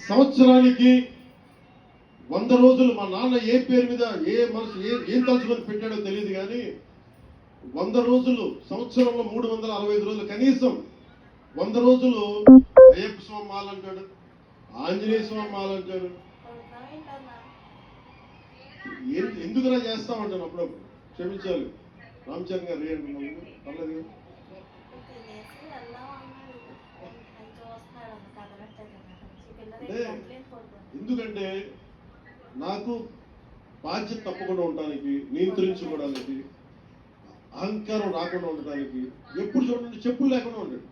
సంవత్సరానికి 100 రోజులు మా నాన్న ఏ పేరు మీద ఏ మనసు ఏం తలుచుకొని పెట్టాడో తెలియదు కానీ 100 రోజులు సంవత్సరంలో 365 రోజులు కనీసం 100 రోజులు అయ్యప్ప స్వామి మాలంటాడు, ఆంజనేయ స్వామి మాలంటాడు. ఎందుకులా చేస్తామంటాను అప్పుడప్పుడు. క్షమించాలి రామచరణ్ గారు పర్లేదు. ఎందుకంటే నాకు బాధ్యత తప్పకుండా ఉండడానికి, నియంత్రించుకోవడానికి, అహంకారం రాకుండా ఉండడానికి ఎప్పుడు చూడండి చెప్పులు లేకుండా ఉండడు.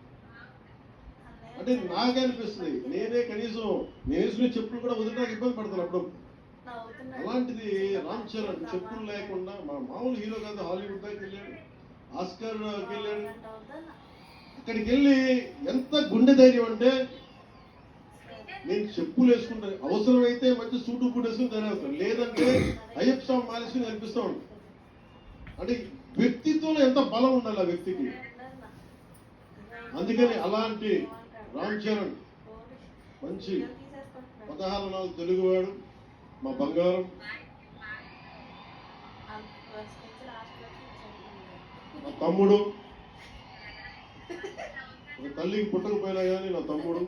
అంటే నాకే అనిపిస్తుంది నేనే కనీసం నేను వేసుకునే చెప్పులు కూడా వదిలినాక ఇబ్బంది పడతాను అప్పుడు. అలాంటిది రామ్ చరణ్ చెప్పులు లేకుండా మామూలు హీరో కాదు, హాలీవుడ్ దాకా వెళ్ళాడు, ఆస్కార్కి వెళ్ళాడు. అక్కడికి వెళ్ళి ఎంత గుండె ధైర్యం అంటే నేను చెప్పులు వేసుకుంటాను, అవసరమైతే మంచి సూటు బూట్ వేసుకుని ధైర్యం, లేదంటే అయ్యప్ప స్వామి మాలేసుకుని కనిపిస్తూ ఉంటాను. అంటే వ్యక్తిత్వంలో ఎంత బలం ఉండాలి ఆ వ్యక్తికి. అందుకని అలాంటి రామ్ చరణ్ మంచి 16 నాలుగు తెలుగువాడు, మా బంగారం, మా తమ్ముడు. ఒక తల్లికి పుట్టకపోయినా కానీ నా తమ్ముడు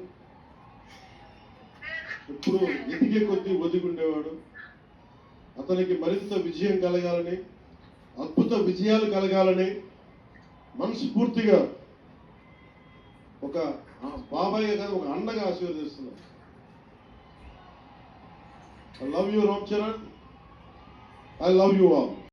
ఎప్పుడు ఎదిగే కొద్దీ ఒదిగుండేవాడు. అతనికి మరింత విజయం కలగాలని, అద్భుత విజయాలు కలగాలని మనస్ఫూర్తిగా ఒక బాబాయ్గా కాదు ఒక అన్నగా ఆశీర్వదిస్తున్నాను. I love you, Ram Charan. I love you all.